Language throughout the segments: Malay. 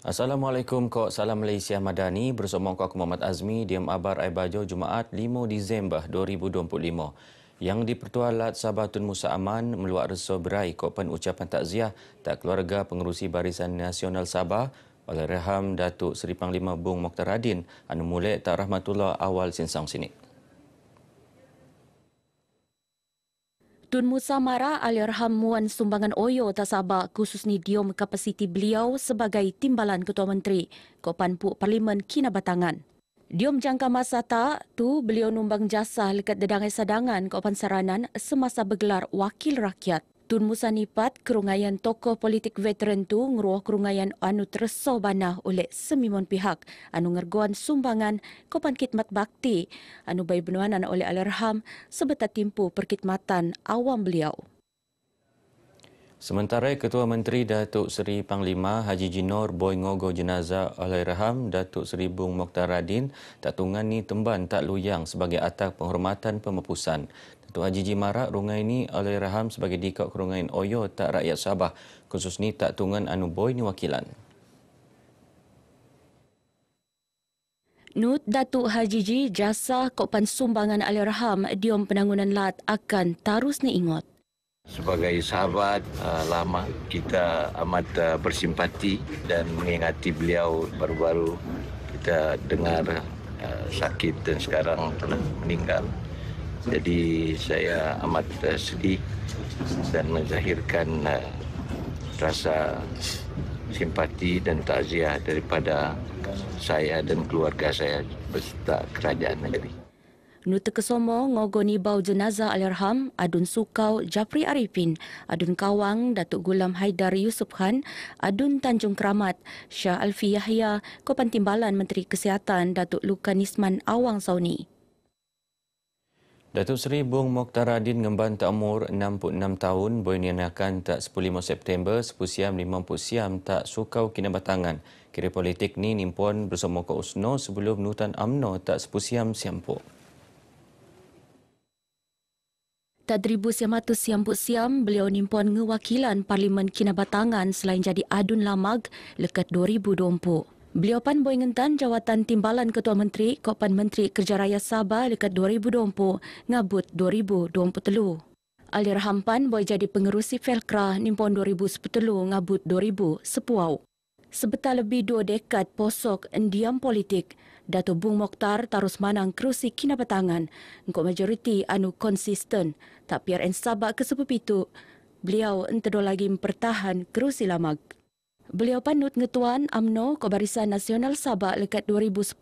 Assalamualaikum, Kok Salam Malaysia Madani bersama Kak Muhammad Azmi di Abar Aibajo Jumaat 5 Disember 2025. Yang di-Pertua Lat Sabah Tun Musa Aman meluat reso berai kopan ucapan takziah tak keluarga pengerusi Barisan Nasional Sabah Allahyarham Datuk Seri Panglima Bung Mokhtar Radin anu mulai tak rahmatullah awal sinsang sini. Tun Musa Mara Allahyarham muan sumbangan Oyo tak Sabah khusus ni diom kapasiti beliau sebagai timbalan Ketua Menteri Kopan Puk Parlimen Kinabatangan. Diom jangka masa tak tu beliau numbang jasa lekat dedangai sadangan Kopan Saranan semasa bergelar Wakil Rakyat. Tun Musa nipat kerungayan tokoh politik veteran tu ngeruah kerungayan anu terso banah oleh semimon pihak anu ngergoan sumbangan Kopan Khidmat Bakti anu bayi benuanan oleh Allahyarham sebetat timpu perkhidmatan awam beliau. Sementara Ketua Menteri Datuk Seri Panglima Haji Jinor Boy ngogo jenazah Allahyarham Datuk Seri Bung Mokhtar Radin tak tungani temban tak luyang sebagai atak penghormatan pemepusan. Datuk Haji Jimarak rungai ni Allahyarham sebagai dikau kerungain Oyo tak rakyat Sabah khusus ni tak tungan anu Boy ni wakilan. Nut Datuk Haji Ji jasa Kopan sumbangan Allahyarham diom penangunan lat akan terus ni ingot. Sebagai sahabat lama, kita amat bersimpati dan mengingati beliau. Baru-baru kita dengar sakit dan sekarang telah meninggal. Jadi saya amat sedih dan menzahirkan rasa simpati dan takziah daripada saya dan keluarga saya beserta kerajaan negeri. Nuta kesomo ngogoni bau jenazah Allahyarham Adun Sukau Japri Arifin, Adun Kawang Datuk Gulam Haidar Yusuf Khan, Adun Tanjung Keramat Syah Alfi Yahya, Kopan Timbalan Menteri Kesihatan Datuk Lukan Isman Awang Sauni. Datuk Seri Bung Mokhtar Radin ngemban tak umur 66 tahun boy nianakan tak 15 September 10 siam 50 siam tak sukau kinabatangan. Kira politik ni nimpon bersama Kak Usno sebelum nutan UMNO tak 10 siam siampo. Tak 1,100 siam beliau nimpon ngewakilan Parlimen Kinabatangan selain jadi adun lamag lekat 2020. Beliau pan boy ngentan jawatan timbalan Ketua Menteri Kopan Menteri Kerja Raya Sabah lekat 2020 ngabut 2023. Allahyarham pan boy jadi pengerusi Felkra nimpon 2010 ngabut 2010. Sebetar lebih 2 dekad posok endiam politik, Datuk Bung Mokhtar terus manang kerusi Kinabatangan engkau majoriti anu konsisten tak PRN Sabah ke sepepitu. Beliau entedol lagi mempertahan kerusi lamag. Beliau panut ngetuan UMNO ke Barisan Nasional Sabah lekat 2010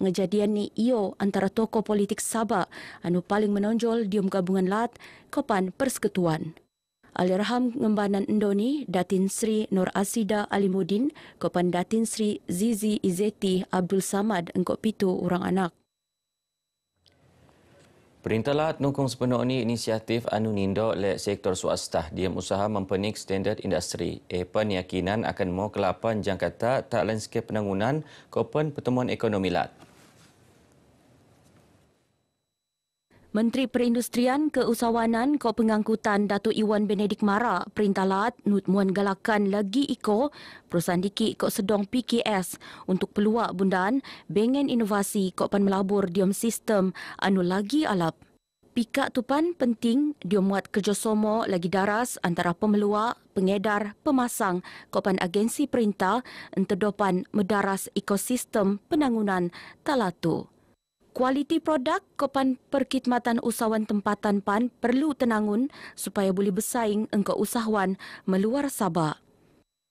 ngejadian ni iyo antara tokoh politik Sabah anu paling menonjol dium gabungan lat Kopan Persekutuan. Allahyarham ngembanan Indoni Datin Sri Nur Asida Alimuddin Kopan Datin Sri Zizi Izzeti Abdul Samad engkau pitu orang anak. Perintah Lat nukung sepenuh ni inisiatif anu nindo le sektor swasta diam usaha mempenik standard industri. Epan yakinan akan mau kelapan jangkata tak landscape penangunan Kopan Pertemuan Ekonomi Lat. Menteri Perindustrian Keusahawanan Ko Pengangkutan Datuk Iwan Benedik Mara perintah lat nut muan galakan lagi iko perusahaan diki ko sedong PKS untuk peluang bundaan bengen inovasi ko pan melabur diom sistem anu lagi alap. Pika tupan penting diom muat kerjasama lagi daras antara pemelua, pengedar, pemasang ko pan agensi perintah entedopan medaras ekosistem penangunan talatu. Kualiti produk Kopan Perkhidmatan Usahawan Tempatan PAN perlu tenangun supaya boleh bersaing engkau usahawan meluar Sabah.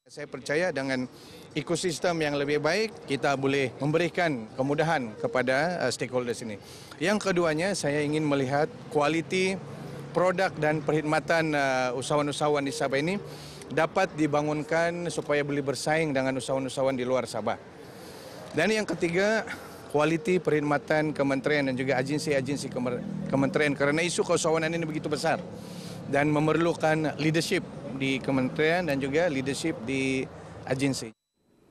Saya percaya dengan ekosistem yang lebih baik, kita boleh memberikan kemudahan kepada stakeholders ini. Yang keduanya, saya ingin melihat kualiti produk dan perkhidmatan usahawan-usahawan di Sabah ini dapat dibangunkan supaya boleh bersaing dengan usahawan-usahawan di luar Sabah. Dan yang ketiga, kualiti perkhidmatan kementerian dan juga agensi-agensi kementerian kerana isu keusahawanan ini begitu besar dan memerlukan leadership di kementerian dan juga leadership di agensi.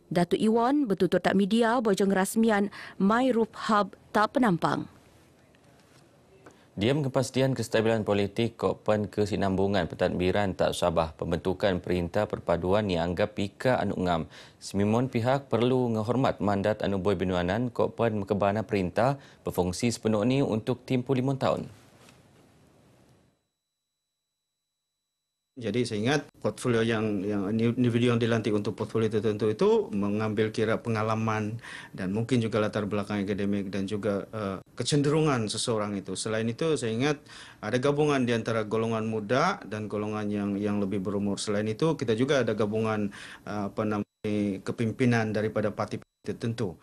Datuk Iwan bertutur tak media bojong rasmian My Roof Hub tak penampang. Diam kepastian kestabilan politik Kokpen Kesinambungan Pentadbiran Tak Sabah pembentukan Perintah Perpaduan yang anggap pika anu ngam. Semimon pihak perlu menghormat mandat anu boi binuanan Kokpen Mekebana Perintah berfungsi sepenuh ini untuk tempoh 5 tahun. Jadi saya ingat portfolio yang individu yang dilantik untuk portfolio tertentu itu mengambil kira pengalaman dan mungkin juga latar belakang akademik dan juga kecenderungan seseorang itu. Selain itu saya ingat ada gabungan di antara golongan muda dan golongan yang lebih berumur. Selain itu kita juga ada gabungan kepimpinan daripada parti tertentu.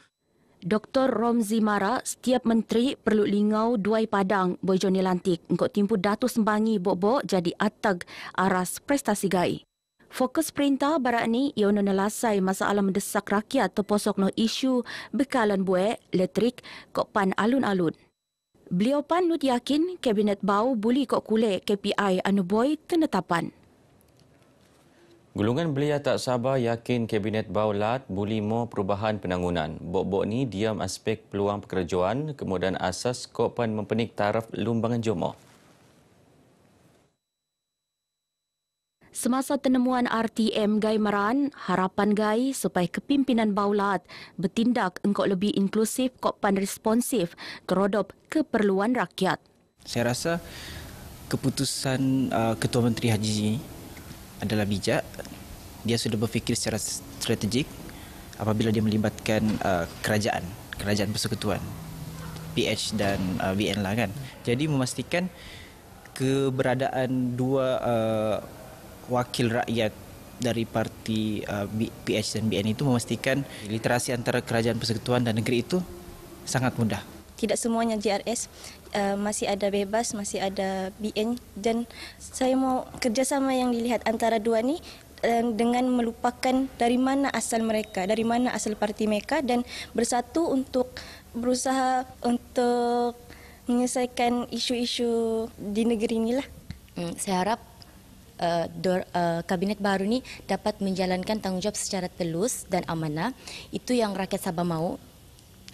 Dr. Romzi Mara, setiap menteri perlu lingau duai padang boi Joni lantik untuk timpu Datu Sembangi bok-bok jadi atag aras prestasi gai. Fokus perintah barat ni ia menelasai masalah mendesak rakyat terposok no isu bekalan buek, elektrik, kok pan alun-alun. Beliau pan nut yakin kabinet bau buli kok kulik KPI anu boi tenetapan. Gulungan Belia Tak Sabah yakin Kabinet Baulat buli mo perubahan penangunan. Bok-bok ni diam aspek peluang pekerjaan, kemudian asas Kokpen mempenik taraf lumbangan jomoh. Semasa penemuan RTM Gai Meran, harapan Gai supaya kepimpinan Baulat bertindak engkau lebih inklusif Kokpen responsif terhadap keperluan rakyat. Saya rasa keputusan Ketua Menteri Haji adalah bijak. Dia sudah berfikir secara strategik apabila dia melibatkan kerajaan persekutuan, PH dan BN lah kan. Jadi memastikan keberadaan dua wakil rakyat dari parti PH dan BN itu memastikan literasi antara kerajaan persekutuan dan negeri itu sangat mudah. Tidak semuanya JRS, masih ada bebas, masih ada BN dan saya mau kerjasama yang dilihat antara dua ni dengan melupakan dari mana asal mereka, dari mana asal parti mereka dan bersatu untuk berusaha untuk menyelesaikan isu-isu di negeri inilah. Saya harap kabinet baru ni dapat menjalankan tanggungjawab secara telus dan amanah. Itu yang rakyat Sabah mahu,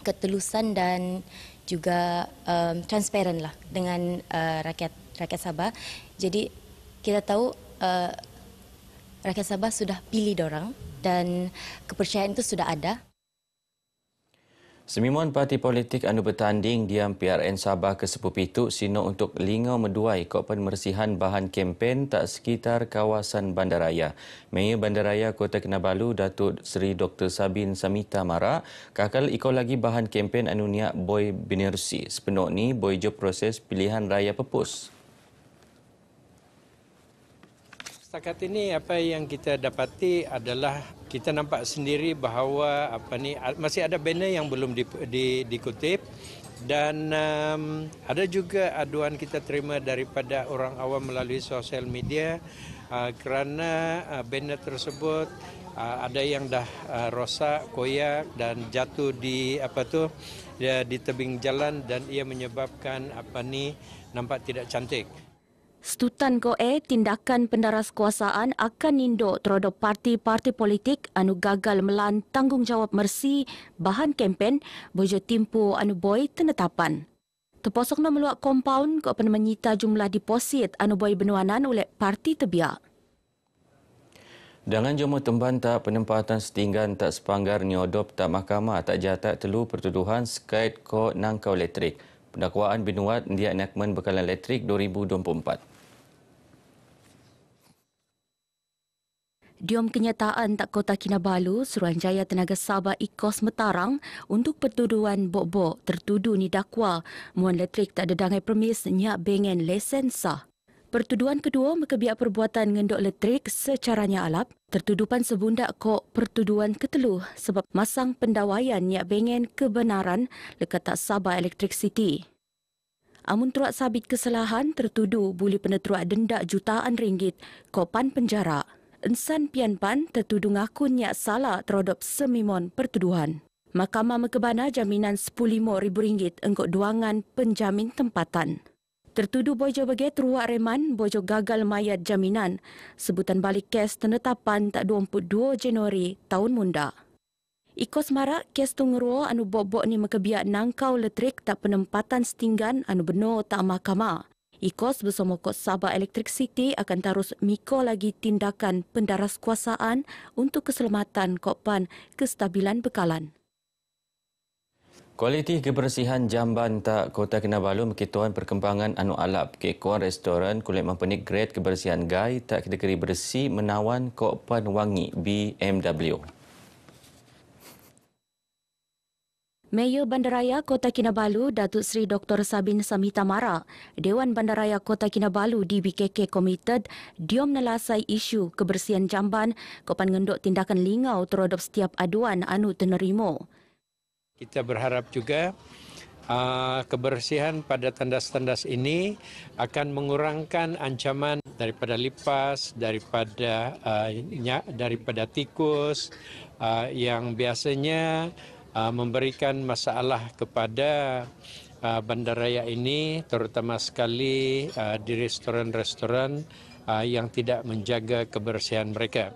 ketelusan dan juga transparan lah dengan rakyat Sabah. Jadi kita tahu rakyat Sabah sudah pilih dorang dan kepercayaan itu sudah ada. Semimon parti politik anu bertanding diam PRN Sabah ke-10 sino untuk lingau meduai Kokpen mersihan bahan kempen tak sekitar kawasan bandaraya. Mayor Bandaraya Kota Kinabalu Datuk Seri Dr. Sabin Samita Mara kakal ikau lagi bahan kempen anu niat boi binersi. Sepenuh ni boi jo proses pilihan raya pepus. Setakat ini apa yang kita dapati adalah kita nampak sendiri bahawa masih ada banner yang belum dikutip dan ada juga aduan kita terima daripada orang awam melalui sosial media kerana banner tersebut ada yang dah rosak, koyak dan jatuh di di tebing jalan dan ia menyebabkan nampak tidak cantik. Setutan koe tindakan pendaras kuasaan akan ninduk terhadap parti-parti politik anu gagal melan tanggungjawab mersi bahan kempen bojo timpu anu boi tenetapan. Terposokna meluak kompaun ko pen menyita jumlah deposit anu boi benuanan oleh parti tebiak. Dengan jomo tembanta penempatan setinggan tak sepanggar nyodop tak mahkamah tak jatak telu pertuduhan skait ko nangkau elektrik. Pendakwaan binuat dia enakmen bekalan elektrik 2024. Diom kenyataan tak Kota Kinabalu, Suruhanjaya Tenaga Sabah Ikos Metarang untuk pertuduhan bok-bok tertudu ni dakwa muan elektrik tak ada dangai permis nyak bengen lesen sah. Pertuduhan kedua mekebiak perbuatan ngendok elektrik secaranya alap, tertudupan sebundak kok pertuduhan keteluh sebab masang pendawaian nyak bengen kebenaran lekat tak Sabah Electric City. Amun teruak sabit kesalahan, tertudu buli peneteruak denda jutaan ringgit kopan penjara. Ensan Pian Pan tertudu ngaku nyak salah terhadap semimon pertuduhan. Mahkamah Mekebana jaminan RM15,000 engkau duangan penjamin tempatan. Tertudu bojo bagai teruak reman bojo gagal mayat jaminan. Sebutan balik kes penetapan tak 22 Januari tahun munda. Ikos marak kes tungro anu bobok ni makabiak nangkau elektrik tak penempatan setinggan anu benar tak mahkamah. Ikos bersama Kos Sabah Electric City akan terus miko lagi tindakan pendaras kuasaan untuk keselamatan Kokpan kestabilan bekalan. Kualiti kebersihan jamban tak Kota Kinabalu mengikutkan perkembangan anu alap kekuan restoran kulit mempunyai grade kebersihan GAI tak kategori bersih menawan Kokpan Wangi BMW. Mayor Bandaraya Kota Kinabalu Datuk Seri Dr. Sabin Samhita Mara, Dewan Bandaraya Kota Kinabalu DBKK Committed diom menelasai isu kebersihan jamban kopan ngenduk tindakan lingau terhadap setiap aduan anu tenerimo. Kita berharap juga kebersihan pada tandas-tandas ini akan mengurangkan ancaman daripada lipas, daripada tikus yang biasanya memberikan masalah kepada bandaraya ini, terutama sekali di restoran-restoran yang tidak menjaga kebersihan mereka.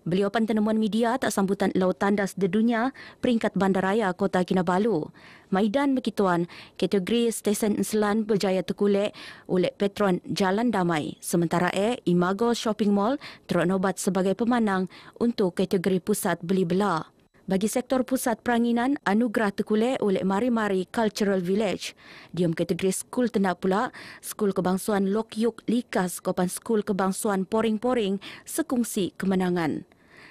Beliau pantenemuan media tak sambutan laut tandas di dunia peringkat bandaraya Kota Kinabalu. Maidan bekituan kategori stesen Selan berjaya terkulek oleh Petron Jalan Damai. Sementara Imago Shopping Mall ternobat sebagai pemenang untuk kategori pusat beli belah. Bagi sektor pusat peranginan, anugerah terkulek oleh Mari-Mari Cultural Village. Diam kategori skul tendak pula, Skul Kebangsuan Lok Yuk Likas Kopan Skul Kebangsuan Poring-Poring sekongsi kemenangan.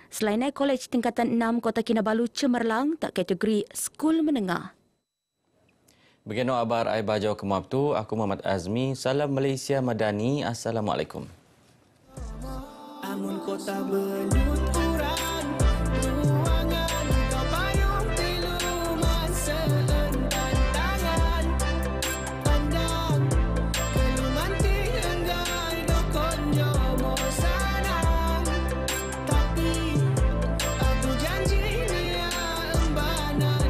Selain Kolej Tingkatan 6 Kota Kinabalu cemerlang tak kategori skul menengah. Begino abar ai bajau kemap tu, aku Muhammad Azmi. Salam Malaysia Madani. Assalamualaikum. Amun kota benuturan ruangan kau payung tiluman selentan tangan pandang keluman tinggal dokonyo mo sanang tapi aku janji dia embana